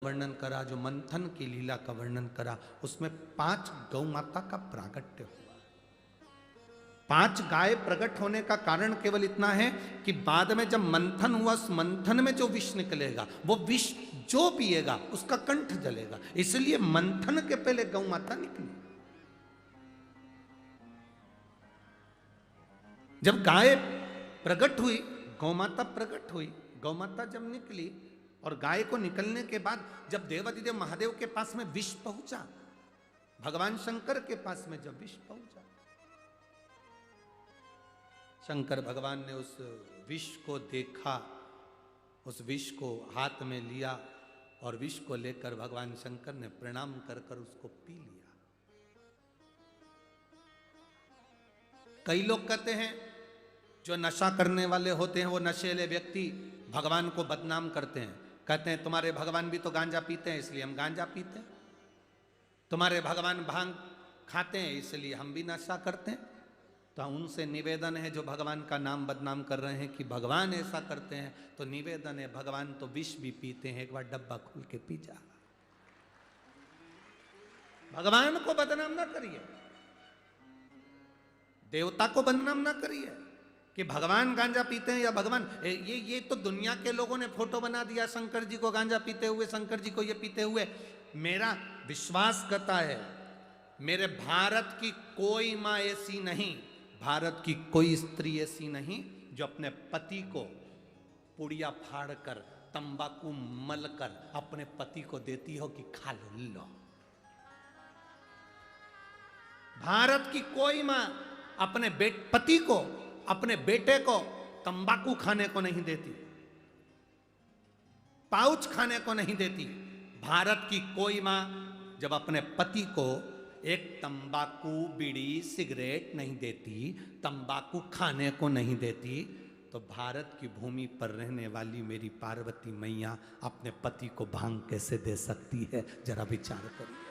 वर्णन करा, जो मंथन की लीला का वर्णन करा, उसमें 5 गौ माता का प्रागट्य हुआ। 5 गाय प्रकट होने का कारण केवल इतना है कि बाद में जब मंथन हुआ, उस मंथन में जो विष निकलेगा, वो विष जो पिएगा उसका कंठ जलेगा, इसलिए मंथन के पहले गौ माता निकली। जब गाय प्रकट हुई, गौ माता प्रकट हुई, गौ माता जब निकली और गाय को निकलने के बाद जब देवाधिदेव महादेव के पास में विष पहुंचा, भगवान शंकर के पास में जब विष पहुंचा, शंकर भगवान ने उस विष को देखा, उस विष को हाथ में लिया और विष को लेकर भगवान शंकर ने प्रणाम कर कर उसको पी लिया। कई लोग कहते हैं, जो नशा करने वाले होते हैं, वो नशेले व्यक्ति भगवान को बदनाम करते हैं, कहते हैं तुम्हारे भगवान भी तो गांजा पीते हैं इसलिए हम गांजा पीते हैं, तुम्हारे भगवान भांग खाते हैं इसलिए हम भी नशा करते हैं। तो उनसे निवेदन है, जो भगवान का नाम बदनाम कर रहे हैं कि भगवान ऐसा करते हैं, तो निवेदन है, भगवान तो विष भी पीते हैं, एक बार डब्बा खोल के पी जा। भगवान को बदनाम ना करिए, देवता को बदनाम ना करिए कि भगवान गांजा पीते हैं या भगवान, ये तो दुनिया के लोगों ने फोटो बना दिया शंकर जी को गांजा पीते हुए, शंकर जी को ये पीते हुए। मेरा विश्वास करता है, मेरे भारत की कोई मां ऐसी नहीं, भारत की कोई स्त्री ऐसी नहीं जो अपने पति को पुड़िया फाड़ कर, तंबाकू मल कर अपने पति को देती हो कि खा लो। भारत की कोई मां अपने पति को, अपने बेटे को तंबाकू खाने को नहीं देती, पाउच खाने को नहीं देती। भारत की कोई मां जब अपने पति को एक तंबाकू, बीड़ी, सिगरेट नहीं देती, तंबाकू खाने को नहीं देती, तो भारत की भूमि पर रहने वाली मेरी पार्वती मैया अपने पति को भांग कैसे दे सकती है? जरा विचार करिए।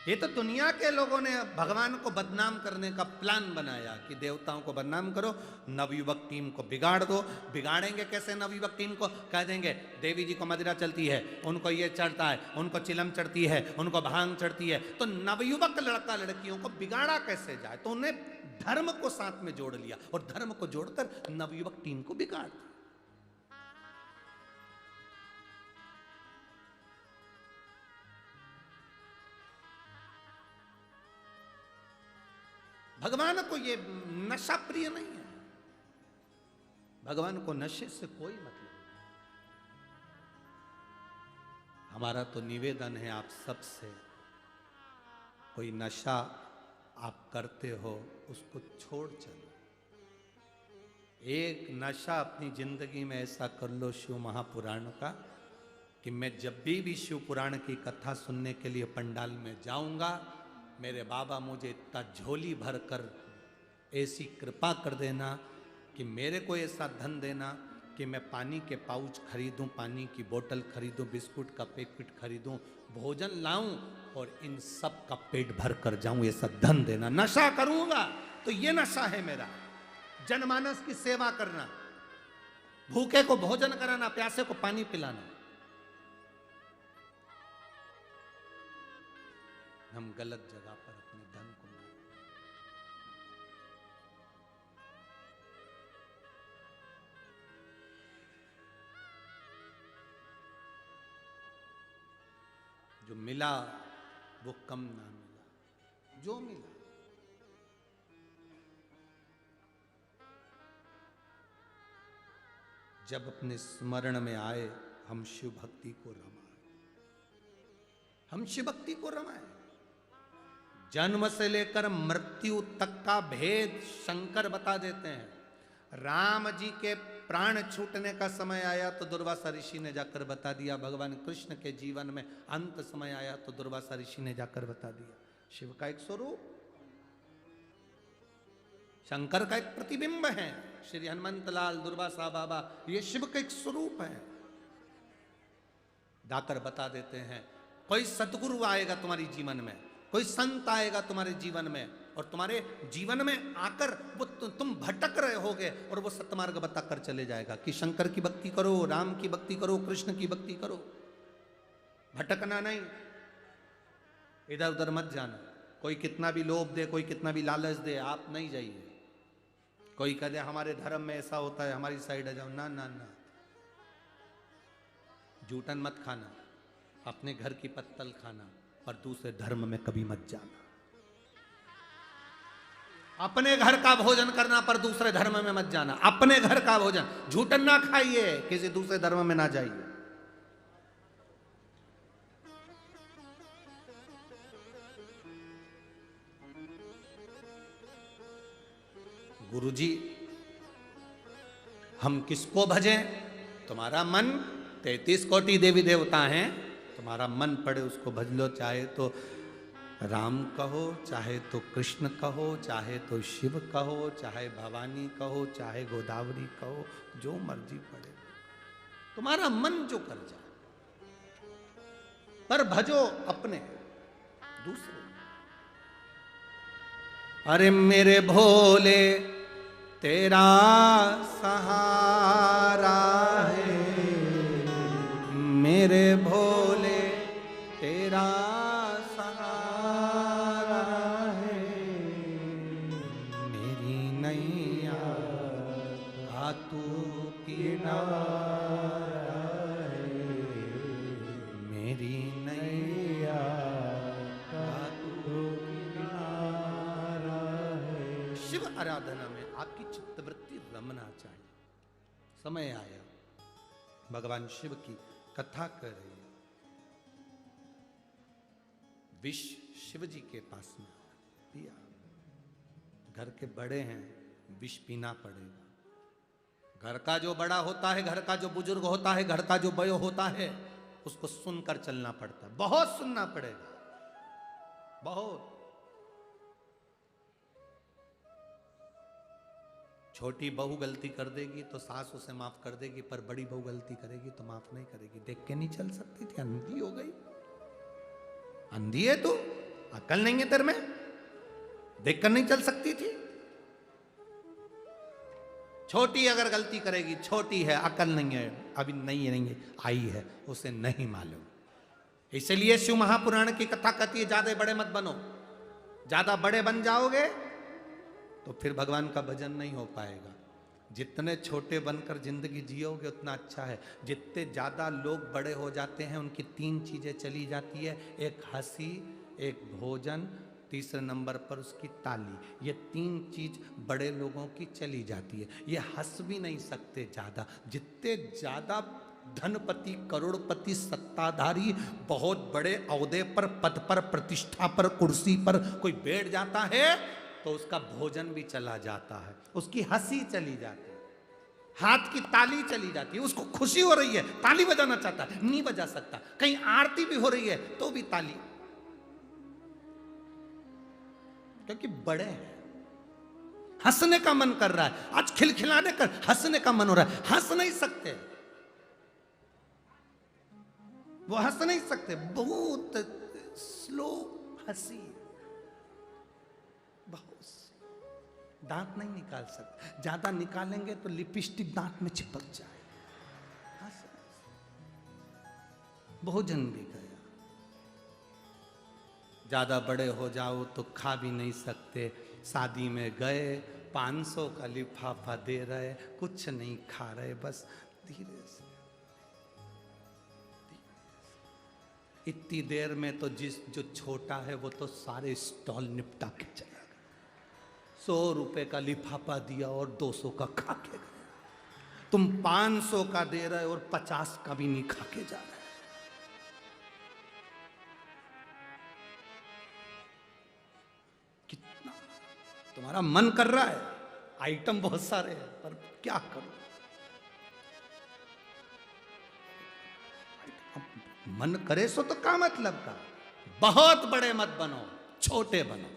ये तो दुनिया के लोगों ने भगवान को बदनाम करने का प्लान बनाया कि देवताओं को बदनाम करो, नवयुवक टीम को बिगाड़ दो। बिगाड़ेंगे कैसे नवयुवक टीम को? कह देंगे देवी जी को मदिरा चलती है, उनको ये चढ़ता है, उनको चिलम चढ़ती है, उनको भांग चढ़ती है, तो नवयुवक लड़का लड़कियों को बिगाड़ा कैसे जाए? तो उन्हें धर्म को साथ में जोड़ लिया और धर्म को जोड़कर नवयुवक टीम को बिगाड़ दिया। भगवान को ये नशा प्रिय नहीं है, भगवान को नशे से कोई मतलब नहीं। हमारा तो निवेदन है आप सबसे, कोई नशा आप करते हो उसको छोड़ चलो। एक नशा अपनी जिंदगी में ऐसा कर लो शिव महापुराण का कि मैं जब भी शिव पुराण की कथा सुनने के लिए पंडाल में जाऊंगा, मेरे बाबा मुझे इतना झोली भर कर ऐसी कृपा कर देना कि मेरे को ऐसा धन देना कि मैं पानी के पाउच खरीदूं, पानी की बोतल खरीदूं, बिस्कुट का पैकेट खरीदूं, भोजन लाऊं और इन सब का पेट भर कर जाऊं, ऐसा धन देना। नशा करूंगा तो ये नशा है मेरा, जनमानस की सेवा करना, भूखे को भोजन कराना, प्यासे को पानी पिलाना। हम गलत जगह पर अपने धन को जो मिला वो कम ना मिला, जो मिला। जब अपने स्मरण में आए हम शिव भक्ति को रमाए, हम शिव भक्ति को रमाए। जन्म से लेकर मृत्यु तक का भेद शंकर बता देते हैं। राम जी के प्राण छूटने का समय आया तो दुर्वासा ऋषि ने जाकर बता दिया, भगवान कृष्ण के जीवन में अंत समय आया तो दुर्वासा ऋषि ने जाकर बता दिया। शिव का एक स्वरूप, शंकर का एक प्रतिबिंब है, श्री हनुमंत लाल, दुर्वासा बाबा, ये शिव का एक स्वरूप है। जाकर बता देते हैं, कोई सतगुरु आएगा तुम्हारे जीवन में, कोई संत आएगा तुम्हारे जीवन में, और तुम्हारे जीवन में आकर वो तुम भटक रहे होगे और वो सतमार्ग बताकर चले जाएगा कि शंकर की भक्ति करो, राम की भक्ति करो, कृष्ण की भक्ति करो, भटकना नहीं, इधर उधर मत जाना। कोई कितना भी लोभ दे, कोई कितना भी लालच दे, आप नहीं जाइए। कोई कह दे हमारे धर्म में ऐसा होता है, हमारी साइड आ जाओ, ना ना ना, जूठन मत खाना, अपने घर की पत्तल खाना, पर दूसरे धर्म में कभी मत जाना। अपने घर का भोजन करना पर दूसरे धर्म में मत जाना। अपने घर का भोजन, झूठन ना खाइए, किसी दूसरे धर्म में ना जाइए। गुरुजी, हम किसको भजें? तुम्हारा मन, 33 कोटि देवी देवता हैं, तुम्हारा मन पड़े उसको भज लो। चाहे तो राम कहो, चाहे तो कृष्ण कहो, चाहे तो शिव कहो, चाहे भवानी कहो, चाहे गोदावरी कहो, जो मर्जी पड़े, तुम्हारा मन जो कर जाए, पर भजो अपने, दूसरे। अरे मेरे भोले तेरा सहारा है, मेरे भोले तेरा सहारा है, मेरी नैया का तू किनारा है, मेरी नैया का तू किनारा है। शिव आराधना में आपकी चित्तवृत्ति रमना चाहिए। समय आया, भगवान शिव की कथा कर रही है। विष शिव जी के पास में पिया, घर के बड़े हैं, विष पीना पड़ेगा। घर का जो बड़ा होता है, घर का जो बुजुर्ग होता है, घर का जो बयो होता है, उसको सुनकर चलना पड़ता है। बहुत सुनना पड़ेगा, बहुत। छोटी बहू गलती कर देगी तो सास उसे माफ कर देगी, पर बड़ी बहू गलती करेगी तो माफ नहीं करेगी। देख के नहीं चल सकती थी, अंधी हो गई। अंधी है तू, अकल नहीं है तेरे में, देख कर नहीं चल सकती थी। छोटी अगर गलती करेगी, छोटी है, अकल नहीं है, अभी नहीं है, आई है, उसे नहीं मालूम। इसलिए शिव महापुराण की कथा कहती है, ज्यादा बड़े मत बनो। ज्यादा बड़े बन जाओगे तो फिर भगवान का भजन नहीं हो पाएगा। जितने छोटे बनकर जिंदगी जियोगे उतना अच्छा है। जितने ज़्यादा लोग बड़े हो जाते हैं, उनकी 3 चीज़ें चली जाती है, एक हंसी, एक भोजन, तीसरे नंबर पर उसकी ताली। ये 3 चीज बड़े लोगों की चली जाती है। ये हंस भी नहीं सकते ज़्यादा। जितने ज़्यादा धनपति, करोड़पति, सत्ताधारी, बहुत बड़े औहदे पर, पद पर, प्रतिष्ठा पर, कुर्सी पर कोई बैठ जाता है तो उसका भोजन भी चला जाता है, उसकी हंसी चली जाती है, हाथ की ताली चली जाती है। उसको खुशी हो रही है, ताली बजाना चाहता है, नहीं बजा सकता। कहीं आरती भी हो रही है तो भी ताली, क्योंकि बड़े हैं। हंसने का मन कर रहा है, आज खिलखिलाने का, हंसने का मन हो रहा है, हंस नहीं सकते, वो हंस नहीं सकते। बहुत स्लो हंसी, बहुत, दांत नहीं निकाल सकते। ज्यादा निकालेंगे तो लिपस्टिक दांत में चिपक जाए। भोजन भी गया। ज्यादा बड़े हो जाओ तो खा भी नहीं सकते। शादी में गए, 500 का लिफाफा दे रहे, कुछ नहीं खा रहे, बस धीरे से। इतनी देर में तो जो छोटा है वो तो सारे स्टॉल निपटा के चला गया। 100 रुपए का लिफाफा दिया और 200 का खा के गया। तुम 500 का दे रहे और 50 का भी नहीं खा के जा रहे। कितना तुम्हारा मन कर रहा है, आइटम बहुत सारे हैं, पर क्या करो। मन करे सो तो क्या मतलब का। बहुत बड़े मत बनो, छोटे बनो।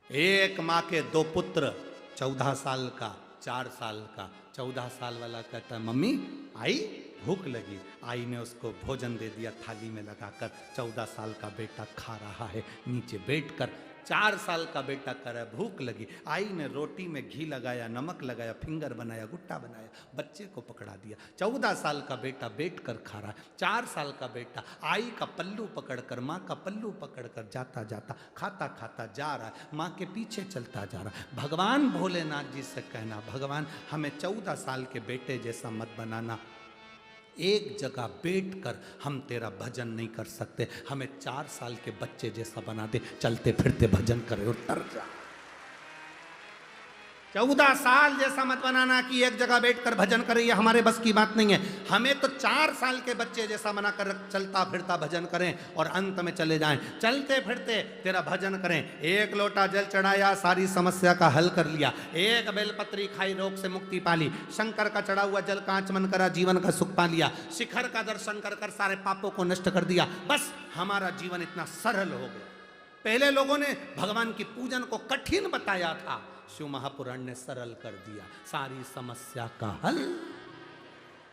एक माँ के 2 पुत्र, 14 साल का, 4 साल का। 14 साल वाला कहता है, मम्मी आई भूख लगी, आई ने उसको भोजन दे दिया थाली में लगाकर। 14 साल का बेटा खा रहा है नीचे बैठकर। 4 साल का बेटा कर रहा है, भूख लगी, आई ने रोटी में घी लगाया, नमक लगाया, फिंगर बनाया, गुट्टा बनाया, बच्चे को पकड़ा दिया। 14 साल का बेटा बैठकर खा रहा है। 4 साल का बेटा आई का पल्लू पकड़कर, माँ का पल्लू पकड़कर जाता जाता खाता खाता जा रहा है, माँ के पीछे चलता जा रहा है। भगवान भोलेनाथ जी से कहना, भगवान हमें 14 साल के बेटे जैसा मत बनाना, एक जगह बैठकर हम तेरा भजन नहीं कर सकते, हमें 4 साल के बच्चे जैसा बना दे, चलते फिरते भजन करे और तर जा। 14 साल जैसा मत बनाना कि एक जगह बैठकर भजन करे, ये हमारे बस की बात नहीं है। हमें तो 4 साल के बच्चे जैसा बनाकर चलता फिरता भजन करें और अंत में चले जाएं, चलते फिरते तेरा भजन करें। एक लोटा जल चढ़ाया, सारी समस्या का हल कर लिया। एक बेलपत्री खाई, रोग से मुक्ति पाली। शंकर का चढ़ा हुआ जल का आचमन करा, जीवन का सुख पा लिया। शिखर का दर्शन कर कर सारे पापों को नष्ट कर दिया। बस हमारा जीवन इतना सरल हो गया। पहले लोगों ने भगवान की पूजन को कठिन बताया था, शिव महापुराण ने सरल कर दिया, सारी समस्या का हल।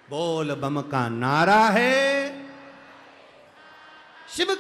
बोल बम का नारा है शिव